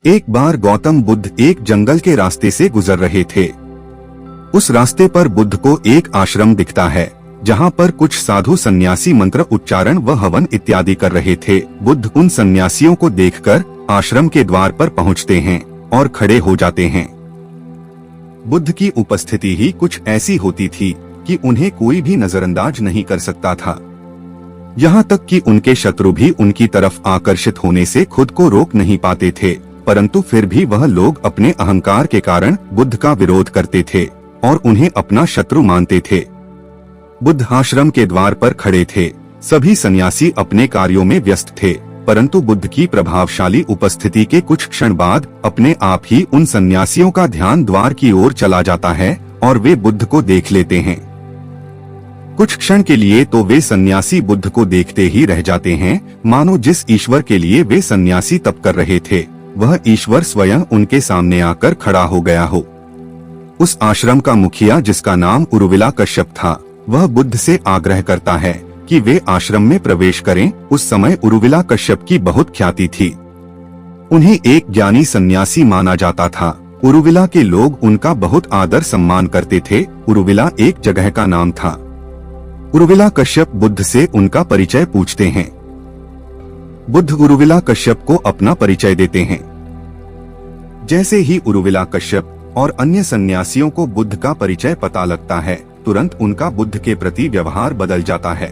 एक बार गौतम बुद्ध एक जंगल के रास्ते से गुजर रहे थे। उस रास्ते पर बुद्ध को एक आश्रम दिखता है, जहाँ पर कुछ साधु सन्यासी मंत्र उच्चारण व हवन इत्यादि कर रहे थे। बुद्ध उन सन्यासियों को देखकर आश्रम के द्वार पर पहुँचते हैं और खड़े हो जाते हैं। बुद्ध की उपस्थिति ही कुछ ऐसी होती थी कि उन्हें कोई भी नजरअंदाज नहीं कर सकता था। यहाँ तक कि उनके शत्रु भी उनकी तरफ आकर्षित होने से खुद को रोक नहीं पाते थे, परंतु फिर भी वह लोग अपने अहंकार के कारण बुद्ध का विरोध करते थे और उन्हें अपना शत्रु मानते थे। बुद्ध आश्रम के द्वार पर खड़े थे। सभी सन्यासी अपने कार्यों में व्यस्त थे, परंतु बुद्ध की प्रभावशाली उपस्थिति के कुछ क्षण बाद अपने आप ही उन सन्यासियों का ध्यान द्वार की ओर चला जाता है और वे बुद्ध को देख लेते हैं। कुछ क्षण के लिए तो वे सन्यासी बुद्ध को देखते ही रह जाते हैं, मानो जिस ईश्वर के लिए वे सन्यासी तप कर रहे थे वह ईश्वर स्वयं उनके सामने आकर खड़ा हो गया हो। उस आश्रम का मुखिया, जिसका नाम उरुविला कश्यप था, वह बुद्ध से आग्रह करता है कि वे आश्रम में प्रवेश करें। उस समय उरुविला कश्यप की बहुत ख्याति थी। उन्हें एक ज्ञानी सन्यासी माना जाता था। उरुविला के लोग उनका बहुत आदर सम्मान करते थे। उरुविला एक जगह का नाम था। उरुविला कश्यप बुद्ध से उनका परिचय पूछते हैं। बुद्ध उरुविला कश्यप को अपना परिचय देते हैं। जैसे ही उरुविला कश्यप और अन्य सन्यासियों को बुद्ध का परिचय पता लगता है, तुरंत उनका बुद्ध के प्रति व्यवहार बदल जाता है।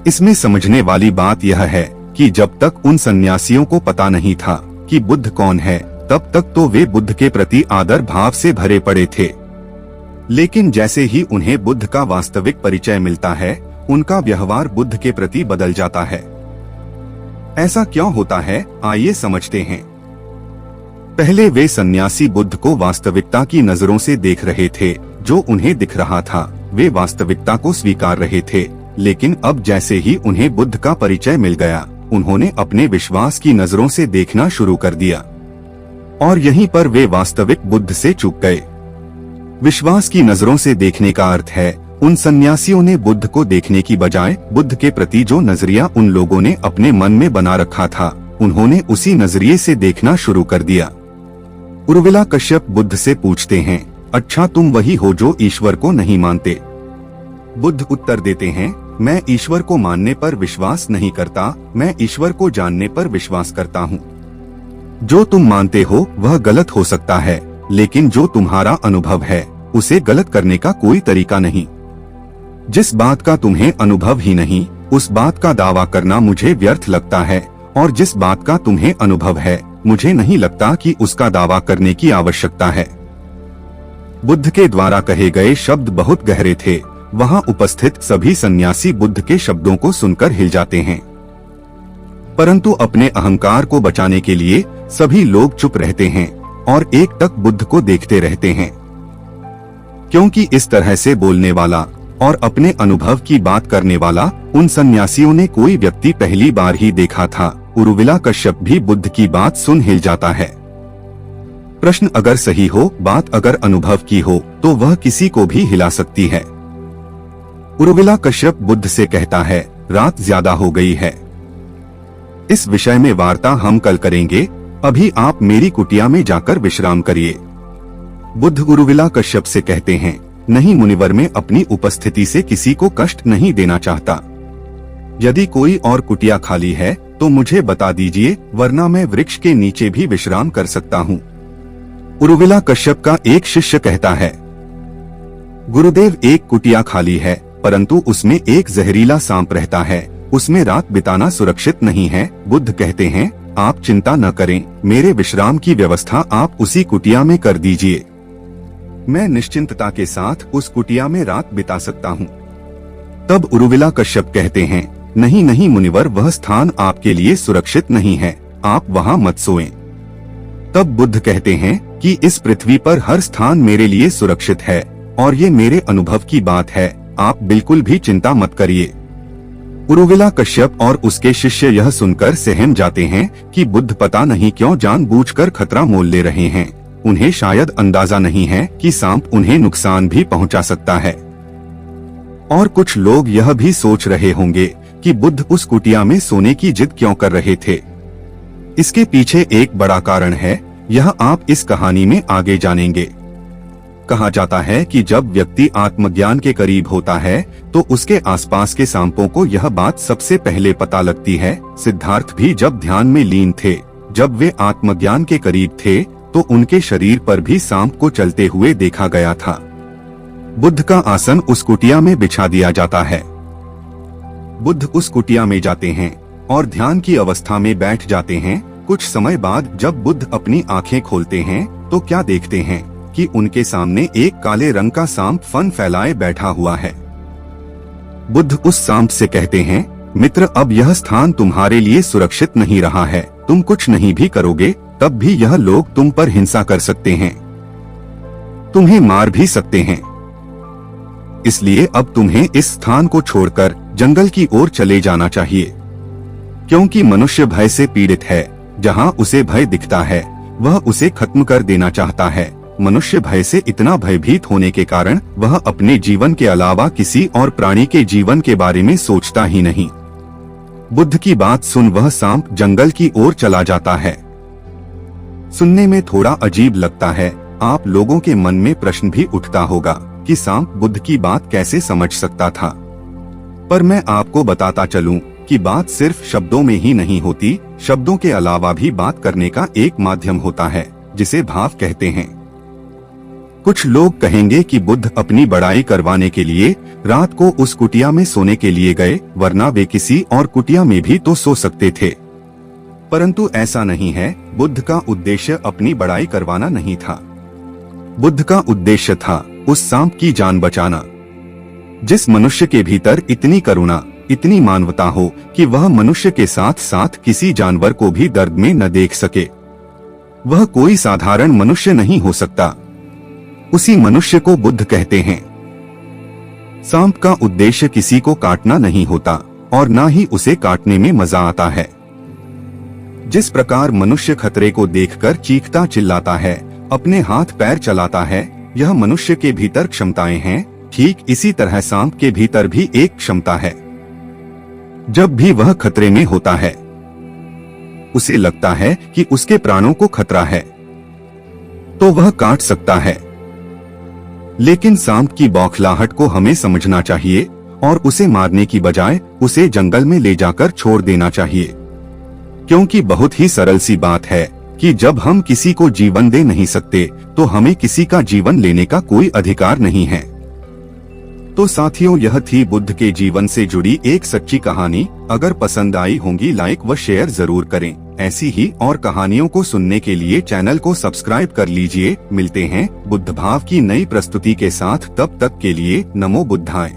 इसमें समझने वाली बात यह है कि जब तक उन सन्यासियों को पता नहीं था कि बुद्ध कौन है, तब तक तो वे बुद्ध के प्रति आदर भाव से भरे पड़े थे। लेकिन जैसे ही उन्हें बुद्ध का वास्तविक परिचय मिलता है, उनका व्यवहार बुद्ध के प्रति बदल जाता है। ऐसा क्यों होता है, आइए समझते हैं। पहले वे सन्यासी बुद्ध को वास्तविकता की नजरों से देख रहे थे। जो उन्हें दिख रहा था वे वास्तविकता को स्वीकार रहे थे, लेकिन अब जैसे ही उन्हें बुद्ध का परिचय मिल गया, उन्होंने अपने विश्वास की नजरों से देखना शुरू कर दिया और यहीं पर वे वास्तविक बुद्ध से चूक गए। विश्वास की नजरों से देखने का अर्थ है उन सन्यासियों ने बुद्ध को देखने की बजाय बुद्ध के प्रति जो नजरिया उन लोगों ने अपने मन में बना रखा था, उन्होंने उसी नजरिए से देखना शुरू कर दिया। उरुविला कश्यप बुद्ध से पूछते हैं, अच्छा तुम वही हो जो ईश्वर को नहीं मानते? बुद्ध उत्तर देते हैं, मैं ईश्वर को मानने पर विश्वास नहीं करता, मैं ईश्वर को जानने पर विश्वास करता हूँ। जो तुम मानते हो वह गलत हो सकता है, लेकिन जो तुम्हारा अनुभव है उसे गलत करने का कोई तरीका नहीं। जिस बात का तुम्हें अनुभव ही नहीं, उस बात का दावा करना मुझे व्यर्थ लगता है, और जिस बात का तुम्हें अनुभव है, मुझे नहीं लगता कि उसका दावा करने की आवश्यकता है। बुद्ध के द्वारा कहे गए शब्द बहुत गहरे थे। वहां उपस्थित सभी सन्यासी बुद्ध के शब्दों को सुनकर हिल जाते हैं, परंतु अपने अहंकार को बचाने के लिए सभी लोग चुप रहते हैं और एक टक बुद्ध को देखते रहते हैं, क्योंकि इस तरह से बोलने वाला और अपने अनुभव की बात करने वाला उन सन्यासियों ने कोई व्यक्ति पहली बार ही देखा था। उरुविला कश्यप भी बुद्ध की बात सुन हिल जाता है। प्रश्न अगर सही हो, बात अगर अनुभव की हो, तो वह किसी को भी हिला सकती है। उरुविला कश्यप बुद्ध से कहता है, रात ज्यादा हो गई है, इस विषय में वार्ता हम कल करेंगे, अभी आप मेरी कुटिया में जाकर विश्राम करिए। बुद्ध उरुविला कश्यप से कहते हैं, नहीं मुनिवर, मैं अपनी उपस्थिति से किसी को कष्ट नहीं देना चाहता। यदि कोई और कुटिया खाली है तो मुझे बता दीजिए, वरना मैं वृक्ष के नीचे भी विश्राम कर सकता हूँ। उरुविला कश्यप का एक शिष्य कहता है, गुरुदेव, एक कुटिया खाली है, परंतु उसमें एक जहरीला सांप रहता है, उसमें रात बिताना सुरक्षित नहीं है। बुद्ध कहते हैं, आप चिंता न करें, मेरे विश्राम की व्यवस्था आप उसी कुटिया में कर दीजिए। मैं निश्चिंतता के साथ उस कुटिया में रात बिता सकता हूँ। तब उरुविला कश्यप कहते हैं, नहीं नहीं मुनिवर, वह स्थान आपके लिए सुरक्षित नहीं है, आप वहाँ मत सोएं। तब बुद्ध कहते हैं कि इस पृथ्वी पर हर स्थान मेरे लिए सुरक्षित है और ये मेरे अनुभव की बात है, आप बिल्कुल भी चिंता मत करिए। उरुविला कश्यप और उसके शिष्य यह सुनकर सहम जाते हैं कि बुद्ध पता नहीं क्यों जानबूझकर खतरा मोल ले रहे हैं। उन्हें शायद अंदाजा नहीं है कि सांप उन्हें नुकसान भी पहुंचा सकता है। और कुछ लोग यह भी सोच रहे होंगे कि बुद्ध उस कुटिया में सोने की जिद क्यों कर रहे थे। इसके पीछे एक बड़ा कारण है, यह आप इस कहानी में आगे जानेंगे। कहा जाता है कि जब व्यक्ति आत्मज्ञान के करीब होता है तो उसके आसपास के सांपों को यह बात सबसे पहले पता लगती है। सिद्धार्थ भी जब ध्यान में लीन थे, जब वे आत्मज्ञान के करीब थे तो उनके शरीर पर भी सांप को चलते हुए देखा गया था। बुद्ध का आसन उस कुटिया में बिछा दिया जाता है। बुद्ध उस कुटिया में जाते हैं और ध्यान की अवस्था में बैठ जाते हैं। कुछ समय बाद जब बुद्ध अपनी आंखें खोलते हैं तो क्या देखते हैं कि उनके सामने एक काले रंग का सांप फन फैलाए बैठा हुआ है। बुद्ध उस सांप से कहते हैं, मित्र, अब यह स्थान तुम्हारे लिए सुरक्षित नहीं रहा है। तुम कुछ नहीं भी करोगे तब भी यह लोग तुम पर हिंसा कर सकते हैं, तुम्हें मार भी सकते हैं। इसलिए अब तुम्हें इस स्थान को छोड़कर जंगल की ओर चले जाना चाहिए, क्योंकि मनुष्य भय से पीड़ित है। जहाँ उसे भय दिखता है वह उसे खत्म कर देना चाहता है। मनुष्य भय से इतना भयभीत होने के कारण वह अपने जीवन के अलावा किसी और प्राणी के जीवन के बारे में सोचता ही नहीं। बुद्ध की बात सुन वह सांप जंगल की ओर चला जाता है। सुनने में थोड़ा अजीब लगता है। आप लोगों के मन में प्रश्न भी उठता होगा कि सांप बुद्ध की बात कैसे समझ सकता था। पर मैं आपको बताता चलूं कि बात सिर्फ शब्दों में ही नहीं होती, शब्दों के अलावा भी बात करने का एक माध्यम होता है जिसे भाव कहते हैं। कुछ लोग कहेंगे कि बुद्ध अपनी बड़ाई करवाने के लिए रात को उस कुटिया में सोने के लिए गए, वरना वे किसी और कुटिया में भी तो सो सकते थे। परंतु ऐसा नहीं है। बुद्ध का उद्देश्य अपनी बड़ाई करवाना नहीं था। बुद्ध का उद्देश्य था उस सांप की जान बचाना। जिस मनुष्य के भीतर इतनी करुणा, इतनी मानवता हो कि वह मनुष्य के साथ साथ किसी जानवर को भी दर्द में न देख सके, वह कोई साधारण मनुष्य नहीं हो सकता। उसी मनुष्य को बुद्ध कहते हैं। सांप का उद्देश्य किसी को काटना नहीं होता और ना ही उसे काटने में मजा आता है। जिस प्रकार मनुष्य खतरे को देखकर चीखता चिल्लाता है, अपने हाथ पैर चलाता है, यह मनुष्य के भीतर क्षमताएं हैं। ठीक इसी तरह सांप के भीतर भी एक क्षमता है। जब भी वह खतरे में होता है, उसे लगता है कि उसके प्राणों को खतरा है, तो वह काट सकता है। लेकिन सांप की बौखलाहट को हमें समझना चाहिए और उसे मारने की बजाय उसे जंगल में ले जाकर छोड़ देना चाहिए, क्योंकि बहुत ही सरल सी बात है कि जब हम किसी को जीवन दे नहीं सकते तो हमें किसी का जीवन लेने का कोई अधिकार नहीं है। तो साथियों, यह थी बुद्ध के जीवन से जुड़ी एक सच्ची कहानी। अगर पसंद आई होंगी लाइक व शेयर जरूर करें। ऐसी ही और कहानियों को सुनने के लिए चैनल को सब्सक्राइब कर लीजिए। मिलते हैं बुद्ध भाव की नई प्रस्तुति के साथ, तब तक के लिए नमो बुद्धाय।